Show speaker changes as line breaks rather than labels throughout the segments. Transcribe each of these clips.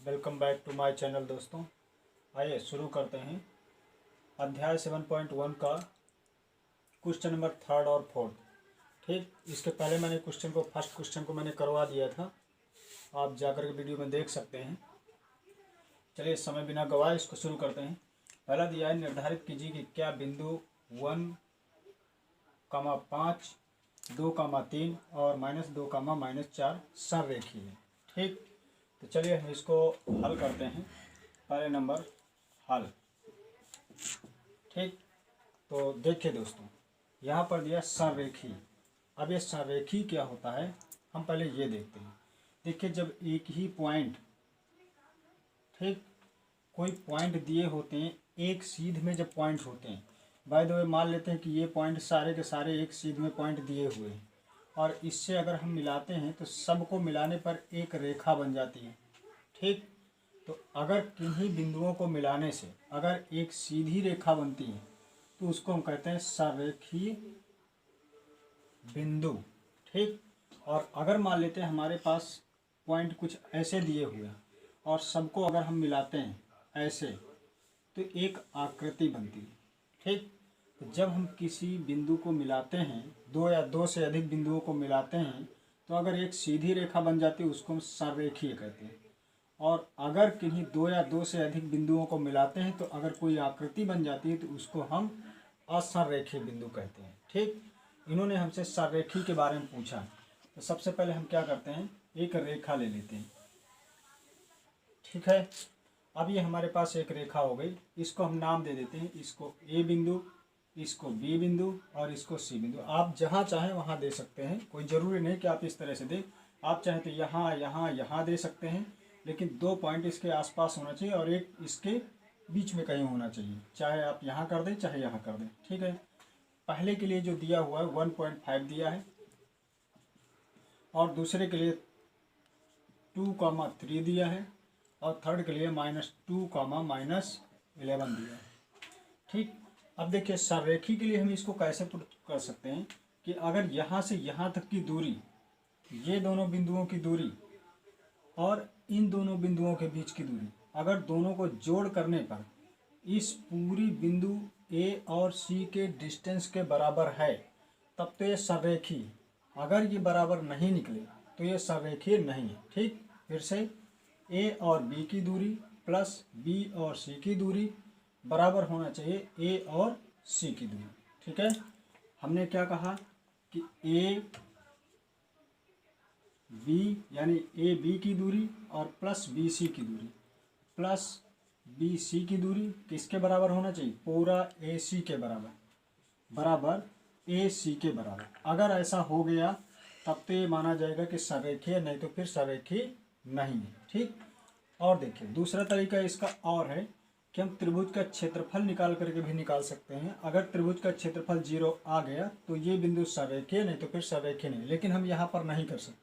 Welcome back to my channel दोस्तों। आइए शुरू करते हैं अध्याय 7.1 का क्वेश्चन नंबर 3 और 4। ठीक, इसके पहले मैंने फर्स्ट क्वेश्चन को मैंने करवा दिया था, आप जाकर के वीडियो में देख सकते हैं। चलिए समय बिना गवाए इसको शुरू करते हैं। पहला दिया है, निर्धारित कीजिए कि क्या बिंदु 1, 5, 2, 3 और -2, -4 संरेखीय है। ठीक, तो चलिए हम इसको हल करते हैं। पहले नंबर हल। ठीक, तो देखिए दोस्तों, यहाँ पर दिया संरेखी। अब ये संरेखी क्या होता है हम पहले ये देखते हैं। देखिए, जब एक ही पॉइंट, ठीक, कोई पॉइंट दिए होते हैं, एक सीध में जब पॉइंट होते हैं, बाय द वे मान लेते हैं कि ये पॉइंट सारे के सारे एक सीध में पॉइंट दिए हुए हैं और इससे अगर हम मिलाते हैं तो सबको मिलाने पर एक रेखा बन जाती है। ठीक, तो अगर किन्हीं बिंदुओं को मिलाने से अगर एक सीधी रेखा बनती है तो उसको हम कहते हैं संरेखीय बिंदु। ठीक, और अगर मान लेते हैं हमारे पास पॉइंट कुछ ऐसे दिए हुए हैं और सबको अगर हम मिलाते हैं ऐसे तो एक आकृति बनती है। ठीक, तो जब हम किसी बिंदु को मिलाते हैं, दो या दो से अधिक बिंदुओं को मिलाते हैं, तो अगर एक सीधी रेखा बन जाती है उसको हम संरेखीय कहते हैं। और अगर किन्हीं दो या दो से अधिक बिंदुओं को मिलाते हैं तो अगर कोई आकृति बन जाती है तो उसको हम असंरेखीय बिंदु कहते हैं। ठीक, इन्होंने हमसे संरेखी के बारे में पूछा, तो सबसे पहले हम क्या करते हैं, एक रेखा ले लेते हैं। ठीक है, अब ये हमारे पास एक रेखा हो गई, इसको हम नाम दे देते हैं, इसको ए बिंदु, इसको बी बिंदु और इसको सी बिंदु। आप जहाँ चाहें वहाँ दे सकते हैं, कोई ज़रूरी नहीं कि आप इस तरह से दें। आप चाहें तो यहाँ यहाँ यहाँ दे सकते हैं, लेकिन दो पॉइंट इसके आसपास होना चाहिए और एक इसके बीच में कहीं होना चाहिए। चाहे आप यहाँ कर दें चाहे यहाँ कर दें। ठीक है, पहले के लिए जो दिया हुआ है 1.5 दिया है और दूसरे के लिए 2,3 दिया है और थर्ड के लिए -2, -11 दिया है। ठीक, अब देखिए संरेखी के लिए हम इसको कैसे कर सकते हैं कि अगर यहाँ से यहाँ तक की दूरी, ये दोनों बिंदुओं की दूरी और इन दोनों बिंदुओं के बीच की दूरी, अगर दोनों को जोड़ करने पर इस पूरी बिंदु ए और सी के डिस्टेंस के बराबर है, तब तो ये संरेखीय। अगर ये बराबर नहीं निकले तो ये संरेखीय नहीं है। ठीक, फिर से ए और बी की दूरी प्लस बी और सी की दूरी बराबर होना चाहिए ए और सी की दूरी। ठीक है, हमने क्या कहा कि ए बी यानी ए बी की दूरी और प्लस बी सी की दूरी प्लस बी सी की दूरी किसके बराबर होना चाहिए, पूरा ए सी के बराबर ए सी के बराबर। अगर ऐसा हो गया तब तो ये माना जाएगा कि संरेखीय, नहीं तो फिर संरेखीय नहीं है। ठीक, और देखिए दूसरा तरीका इसका और है कि हम त्रिभुज का क्षेत्रफल निकाल करके भी निकाल सकते हैं। अगर त्रिभुज का क्षेत्रफल 0 आ गया तो ये बिंदु संरेखीय, नहीं तो फिर संरेखीय नहीं। लेकिन हम यहाँ पर नहीं कर सकते।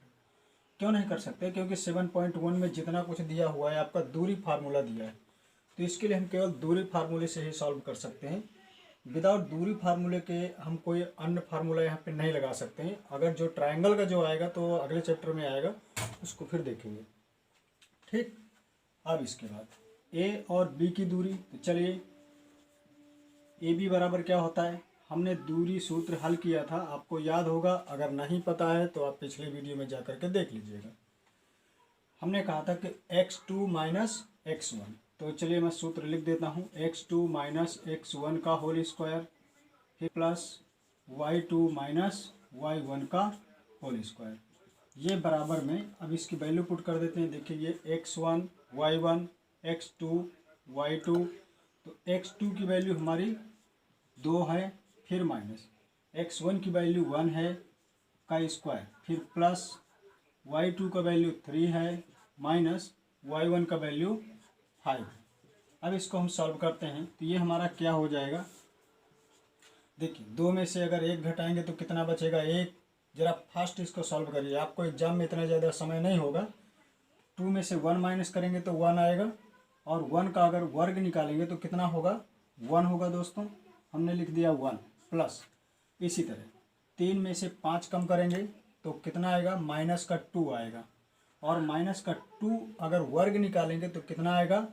क्यों नहीं कर सकते, क्योंकि 7.1 में जितना कुछ दिया हुआ है आपका दूरी फार्मूला दिया है, तो इसके लिए हम केवल दूरी फार्मूले से ही सॉल्व कर सकते हैं। विदाउट दूरी फार्मूले के हम कोई अन्य फार्मूला यहाँ पे नहीं लगा सकते हैं। अगर जो ट्रायंगल का जो आएगा तो अगले चैप्टर में आएगा, उसको फिर देखेंगे। ठीक, अब इसके बाद ए और बी की दूरी, तो चलिए ए बी बराबर क्या होता है, हमने दूरी सूत्र हल किया था, आपको याद होगा। अगर नहीं पता है तो आप पिछले वीडियो में जाकर के देख लीजिएगा। हमने कहा था कि x2 - x1, तो चलिए मैं सूत्र लिख देता हूँ, x2 - x1 का होल स्क्वायर फिर प्लस y2 - y1 का होल स्क्वायर, ये बराबर में अब इसकी वैल्यू पुट कर देते हैं। देखिए ये x1 y1 x2 y2, तो x2 की वैल्यू हमारी 2 है, फिर माइनस x1 की वैल्यू 1 है का स्क्वायर, फिर प्लस y2 का वैल्यू 3 है माइनस y1 का वैल्यू 5 है। अब इसको हम सॉल्व करते हैं तो ये हमारा क्या हो जाएगा, देखिए 2 में से अगर 1 घटाएंगे तो कितना बचेगा, 1। जरा फास्ट इसको सॉल्व करिए, आपको एग्जाम में इतना ज़्यादा समय नहीं होगा। 2 में से 1 माइनस करेंगे तो 1 आएगा और 1 का अगर वर्ग निकालेंगे तो कितना होगा, 1 होगा दोस्तों। हमने लिख दिया 1 प्लस, इसी तरह 3 में से 5 कम करेंगे तो कितना आएगा, -2 आएगा और माइनस का 2 अगर वर्ग निकालेंगे तो कितना आएगा,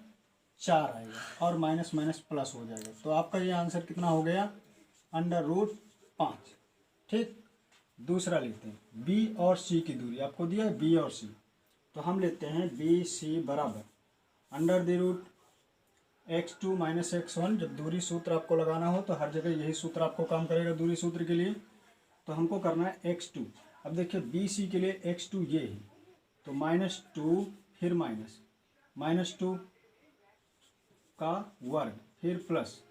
4 आएगा, और माइनस माइनस प्लस हो जाएगा। तो आपका ये आंसर कितना हो गया, √5। ठीक, दूसरा लिखते हैं बी और सी की दूरी, आपको दिया है बी और सी, तो हम लेते हैं बी सी बराबर √x2 - x1। जब दूरी सूत्र आपको लगाना हो तो हर जगह यही सूत्र आपको काम करेगा दूरी सूत्र के लिए। तो हमको करना है x2। अब देखिए बी सी के लिए x2 ये है, तो -2 फिर -2 का वर्ग फिर प्लस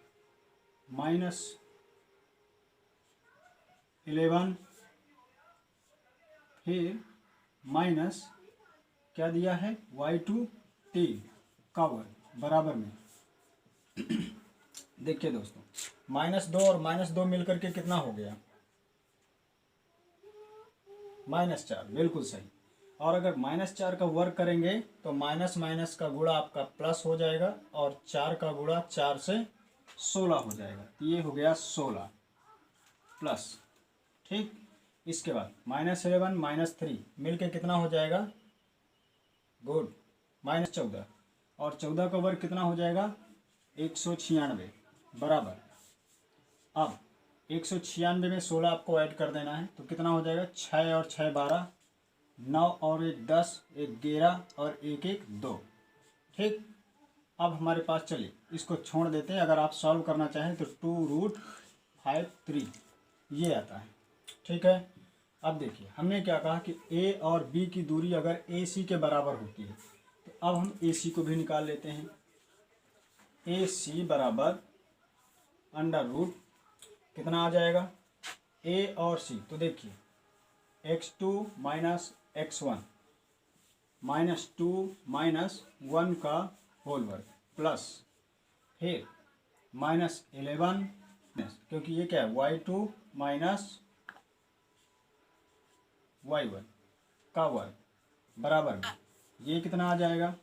-11 फिर माइनस क्या दिया है y2 t का वर्ग बराबर में देखिए दोस्तों -2 और -2 मिलकर के कितना हो गया, -4, बिल्कुल सही। और अगर -4 का वर्ग करेंगे तो माइनस माइनस का गुणा आपका प्लस हो जाएगा और 4 का गुणा 4 से 16 हो जाएगा, तो ये हो गया 16 प्लस। ठीक, इसके बाद -11 - 3 मिलके कितना हो जाएगा, गुड, -14, और 14 का वर्ग कितना हो जाएगा 196 बराबर। अब 196 में 16 आपको ऐड कर देना है, तो कितना हो जाएगा 6 और 6 12, 9 और 1 10, 1 11 और 1 1 2। ठीक, अब हमारे पास चलिए इसको छोड़ देते हैं। अगर आप सॉल्व करना चाहें तो 2√53 ये आता है। ठीक है, अब देखिए हमने क्या कहा कि ए और बी की दूरी अगर ए सी के बराबर होती है, तो अब हम ए सी को भी निकाल लेते हैं। ए सी बराबर √ कितना आ जाएगा, ए और सी, तो देखिए x2 - x1 -2 - 1 का होल वर्ग प्लस फिर -11, क्योंकि ये क्या है y2 - y1 का वर्ग बराबर में ये कितना आ जाएगा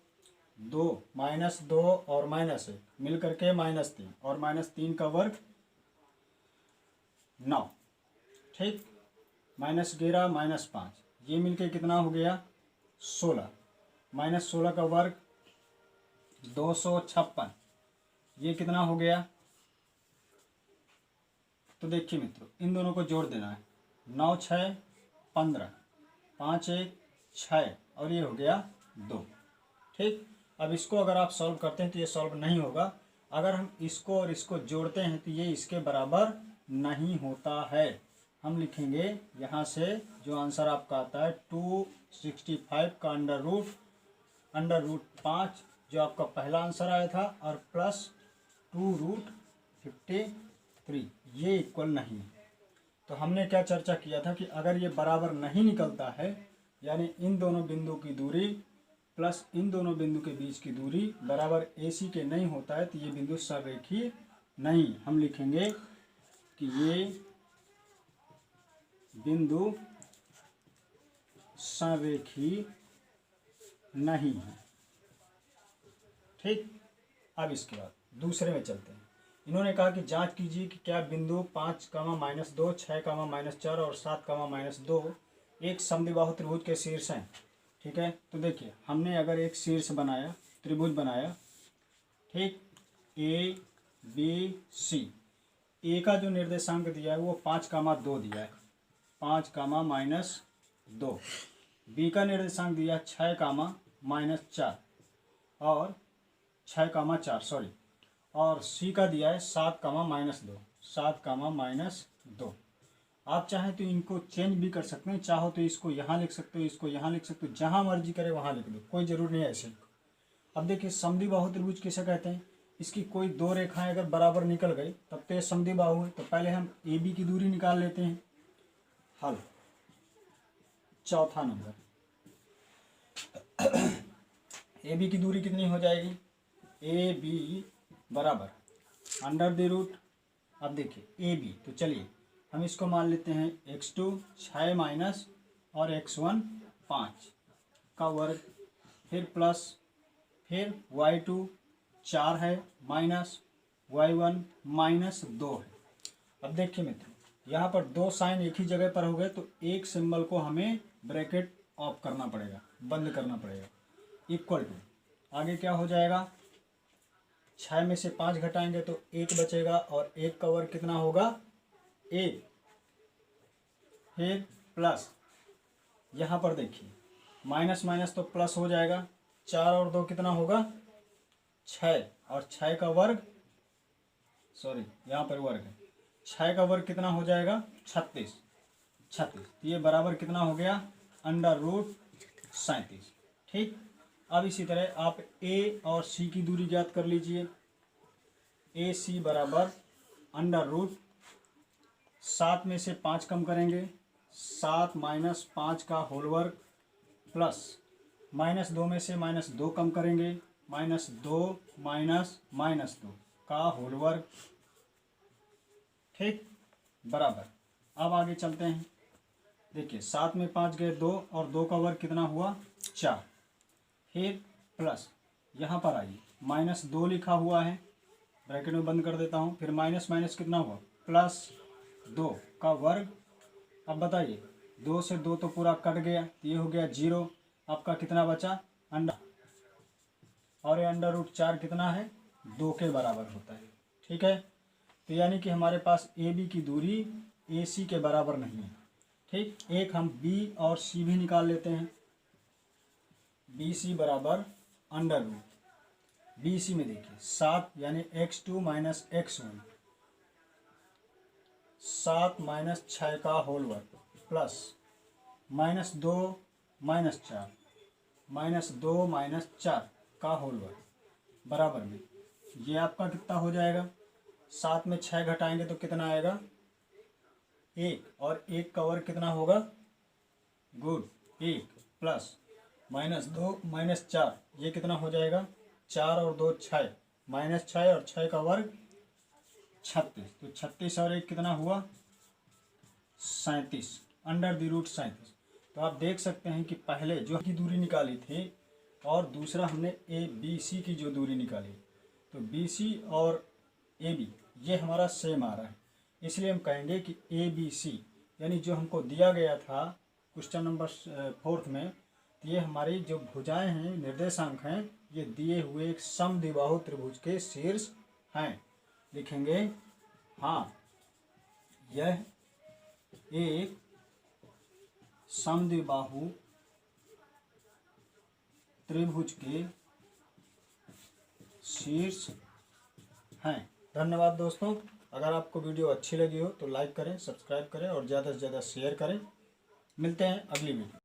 2 -2 और -1 मिल करके -3, और -3 का वर्ग 9। ठीक, -11 -5 ये मिलके कितना हो गया 16, -16 का वर्ग 256, ये कितना हो गया। तो देखिए मित्रों इन दोनों को जोड़ देना है, 9 6 15, 5 1 6 और ये हो गया 2। ठीक, अब इसको अगर आप सॉल्व करते हैं तो ये सॉल्व नहीं होगा। अगर हम इसको और इसको जोड़ते हैं तो ये इसके बराबर नहीं होता है। हम लिखेंगे यहाँ से जो आंसर आपका आता है 265 का √5 जो आपका पहला आंसर आया था, और प्लस 2√53 ये इक्वल नहीं है। तो हमने क्या चर्चा किया था कि अगर ये बराबर नहीं निकलता है, यानी इन दोनों बिंदु की दूरी प्लस इन दोनों बिंदु के बीच की दूरी बराबर AC के नहीं होता है, तो ये बिंदु सरेखीय नहीं। हम लिखेंगे कि ये बिंदु संरेखीय नहीं है। ठीक, अब इसके बाद दूसरे में चलते हैं। इन्होंने कहा कि जांच कीजिए कि क्या बिंदु 5, -2, 6, -4 और 7, -2 एक समद्विबाहु त्रिभुज के शीर्ष हैं। ठीक है, तो देखिए हमने अगर एक शीर्ष बनाया, त्रिभुज बनाया, ठीक, A B C, ए का जो निर्देशांक दिया है वो 5, 2 दिया है, 5, -2। बी का निर्देशांक दिया 6, -4 और 6, 4 और सी का दिया है 7, -2, 7, -2। आप चाहें तो इनको चेंज भी कर सकते हैं, चाहो तो इसको यहाँ लिख सकते हो, इसको यहाँ लिख सकते हो, जहाँ मर्जी करे वहाँ लिख दो, कोई ज़रूर नहीं है ऐसे। अब देखिए समद्विबाहु त्रिभुज किसे कहते हैं, इसकी कोई दो रेखाएं अगर बराबर निकल गई तब तो ये समद्विबाहु है। तो पहले हम ए बी की दूरी निकाल लेते हैं। हल, चौथा नंबर ए बी की दूरी कितनी हो जाएगी, ए बी बराबर √। अब देखिए ए बी, तो चलिए हम इसको मान लेते हैं x2 6 माइनस और x1 5 का वर्ग, फिर प्लस, फिर y2 4 है माइनस y1 -2 है। अब देखिए मित्र यहाँ पर दो साइन एक ही जगह पर हो गए, तो एक सिंबल को हमें ब्रैकेट ऑफ करना पड़ेगा, बंद करना पड़ेगा। इक्वल टू आगे क्या हो जाएगा, 6 में से 5 घटाएंगे तो 1 बचेगा और 1 का वर्ग कितना होगा 1। फिर प्लस, यहाँ पर देखिए माइनस माइनस तो प्लस हो जाएगा, 4 और 2 कितना होगा 6 और 6 का वर्ग, सॉरी यहाँ पर वर्ग है, 6 का वर्ग कितना हो जाएगा 36। तो ये बराबर कितना हो गया √37। ठीक, अब इसी तरह आप ए और सी की दूरी ज्ञात कर लीजिए। ए सी बराबर √7 में से 5 कम करेंगे, 7 माइनस 5 का होल वर्ग प्लस -2 में से -2 कम करेंगे, -2 माइनस -2 का होल वर्ग। ठीक, बराबर। अब आगे चलते हैं। देखिए 7 में 5 गए 2 और 2 का वर्ग कितना हुआ 4। फिर प्लस, यहाँ पर आइए -2 लिखा हुआ है, ब्रैकेट में बंद कर देता हूँ। फिर माइनस माइनस कितना हुआ +2 का वर्ग। अब बताइए 2 से 2 तो पूरा कट गया, तो ये हो गया 0। आपका कितना बचा अंडा, और ये √4 कितना है 2 के बराबर होता है। ठीक है, तो यानी कि हमारे पास ए बी की दूरी ए सी के बराबर नहीं है। ठीक, एक हम बी और सी भी निकाल लेते हैं। बी सी बराबर √, बी सी में देखिए 7 यानी x2 माइनस x1, 7 माइनस 6 का होल वर्ग प्लस -2 माइनस 4, -2 माइनस 4 का होल वर्ग बराबर में ये आपका कितना हो जाएगा, 7 में 6 घटाएंगे तो कितना आएगा 1, और 1 का वर्ग कितना होगा गुड 1 प्लस -2 माइनस 4, ये कितना हो जाएगा 4 और 2 6, -6 और 6 का वर्ग 36। तो 36 और 1 कितना हुआ 37, √37। तो आप देख सकते हैं कि पहले जो की दूरी निकाली थी और दूसरा हमने ए बी सी की जो दूरी निकाली, तो बी सी और ए बी ये हमारा सेम आ रहा है। इसलिए हम कहेंगे कि ए बी सी यानी जो हमको दिया गया था क्वेश्चन नंबर 4 में, ये हमारी जो भुजाएं हैं, निर्देशांक हैं, ये दिए हुए एक समद्विबाहु त्रिभुज के शीर्ष हैं। लिखेंगे हाँ, यह एक समद्विबाहु त्रिभुज के शीर्ष हैं। धन्यवाद दोस्तों। अगर आपको वीडियो अच्छी लगी हो तो लाइक करें, सब्सक्राइब करें और ज़्यादा से ज़्यादा शेयर करें। मिलते हैं अगली वीडियो।